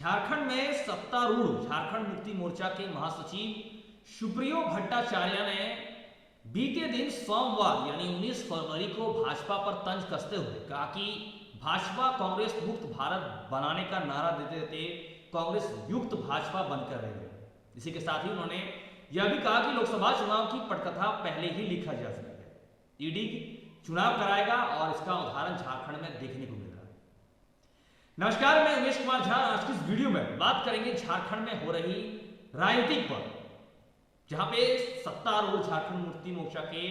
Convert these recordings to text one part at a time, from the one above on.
झारखंड में सत्तारूढ़ झारखंड मुक्ति मोर्चा के महासचिव सुप्रियो भट्टाचार्य ने बीते दिन सोमवार यानी 19 फरवरी को भाजपा पर तंज कसते हुए कहा कि भाजपा कांग्रेस मुक्त भारत बनाने का नारा देते देते कांग्रेस युक्त भाजपा बनकर रह गई। इसी के साथ ही उन्होंने यह भी कहा कि लोकसभा चुनाव की पटकथा पहले ही लिखा जा चुकी है, ईडी चुनाव कराएगा और इसका उदाहरण झारखंड में देखने को मिल रहा है। नमस्कार, मैं उमेश कुमार झा। आज की इस वीडियो में बात करेंगे झारखंड में हो रही राजनीति पर, जहां पे सत्तारूढ़ झारखंड मुक्ति मोर्चा के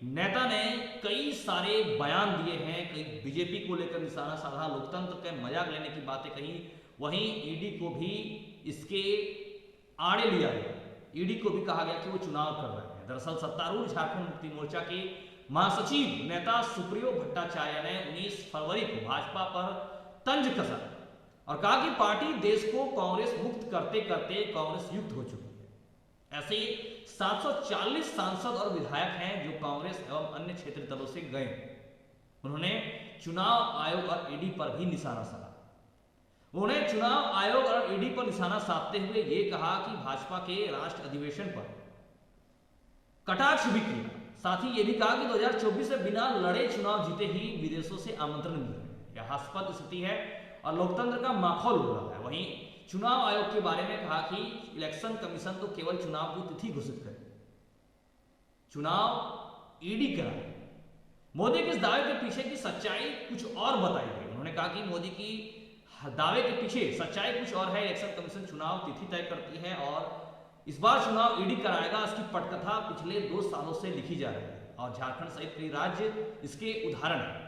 नेता ने कई सारे बयान दिए हैं, कई बीजेपी को लेकर निशाना साधा, लोकतंत्र के मजाक लेने की बातें कही, वहीं ईडी को भी इसके आड़े लिया गया। ईडी को भी कहा गया कि वो चुनाव कर रहे हैं। दरअसल सत्तारूढ़ झारखंड मुक्ति मोर्चा के महासचिव नेता सुप्रियो भट्टाचार्य ने 19 फरवरी को भाजपा पर तंज कसा और कहा कि पार्टी देश को कांग्रेस मुक्त करते करते कांग्रेस युक्त हो चुकी है। ऐसे 740 सांसद और विधायक हैं जो कांग्रेस एवं अन्य क्षेत्रीय दलों से गए। उन्होंने चुनाव आयोग और ईडी पर भी निशाना साधा। उन्होंने चुनाव आयोग और ईडी पर निशाना साधते हुए यह कहा कि भाजपा के राष्ट्र अधिवेशन पर कटाक्ष भी किया। साथ ही यह भी कहा कि 2024 से बिना लड़े चुनाव जीते ही विदेशों से आमंत्रण मिल रहे हैं। यह हास्यास्पद स्थिति है और लोकतंत्र का माहौल उड़ रहा है। वहीं चुनाव आयोग के बारे में कहा कि इलेक्शन कमीशन तो केवल चुनाव की तिथि घोषित करे, चुनाव ईडी कराए। मोदी के इस दावे के पीछे की सच्चाई कुछ और बताई गई। उन्होंने कहा कि मोदी की दावे के पीछे सच्चाई कुछ और है। इलेक्शन कमीशन चुनाव तिथि तय करती है और इस बार चुनाव ईडी कराएगा। इसकी पटकथा पिछले 2 सालों से लिखी जा रही है और झारखंड सहित कई राज्य इसके उदाहरण है।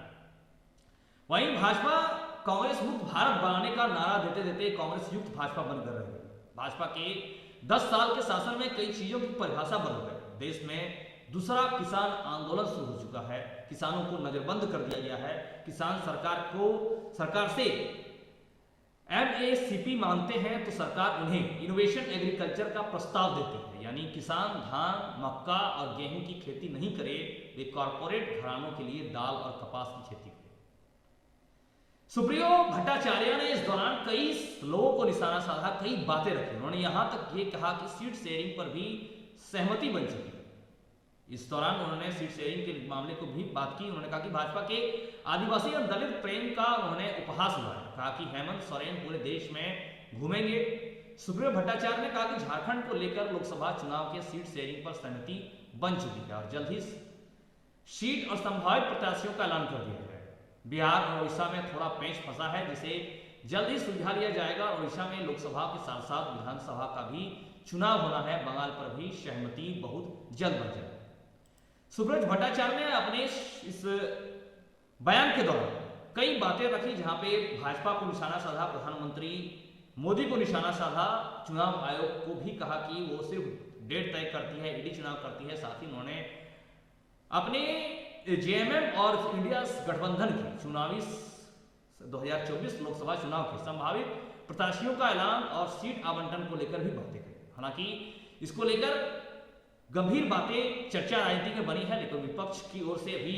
वहीं भाजपा कांग्रेस मुक्त भारत बनाने का नारा देते देते कांग्रेस युक्त भाजपा बनकर रह गई। भाजपा के 10 साल के शासन में कई चीजों की परिभाषा बदल गई। देश में दूसरा किसान आंदोलन शुरू हो चुका है, किसानों को नजरबंद कर दिया गया है। किसान सरकार से एमएसपी मांगते हैं तो सरकार उन्हें इनोवेशन एग्रीकल्चर का प्रस्ताव देती है, यानी किसान धान, मक्का और गेहूं की खेती नहीं करे, वे कॉरपोरेट घरानों के लिए दाल और कपास की खेती करे। सुप्रियो भट्टाचार्य ने इस दौरान कई लोगों को निशाना साधा, कई बातें रखी। उन्होंने यहां तक ये कहा कि सीट शेयरिंग पर भी सहमति बन चुकी है। इस दौरान उन्होंने सीट शेयरिंग के मामले को भी बात की। उन्होंने कहा कि भाजपा के आदिवासी और दलित प्रेम का उन्होंने उपहास लगाया। कहा कि हेमंत सोरेन पूरे देश में घूमेंगे। सुप्रियो भट्टाचार्य ने कहा कि झारखंड को लेकर लोकसभा चुनाव के सीट शेयरिंग पर सहमति बन चुकी है और जल्द ही सीट और संभावित प्रत्याशियों का ऐलान कर दिया गया है। बिहार और उड़ीसा में थोड़ा पेंच फंसा है, जिसे जल्द ही सुलझा लिया जाएगा। उड़ीसा में लोकसभा के साथ साथ विधानसभा का भी चुनाव होना है। बंगाल पर भी सहमति बहुत जल्द बन जाएगी। सुप्रियो भट्टाचार्य ने अपने इस बयान के दौरान कई बातें रखी, जहां पे भाजपा को निशाना साधा, प्रधानमंत्री मोदी को निशाना साधा, चुनाव आयोग को भी कहा कि वो सिर्फ डेट तय करती है, ईडी चुनाव करती है। साथ ही उन्होंने अपने जेएमएम और इंडिया गठबंधन की चुनावी 2024 लोकसभा चुनाव के संभावित प्रत्याशियों का ऐलान और सीट आवंटन को लेकर भी बातें कही। हालांकि इसको लेकर गंभीर बातें चर्चा राजनीति में बनी है, लेकिन विपक्ष की ओर से भी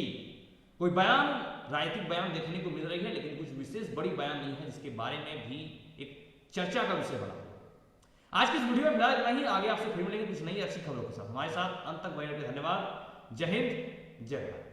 कोई बयान, राजनीतिक बयान देखने को मिल रही है, लेकिन कुछ विशेष बड़ी बयान नहीं है जिसके बारे में भी एक चर्चा का विषय बना। आज की इस वीडियो में इतना ही। आगे आपसे फिर मिलेंगे कुछ नई अच्छी खबरों के साथ। हमारे साथ अंत तक बने रहिए। धन्यवाद। जय हिंद, जय भारत।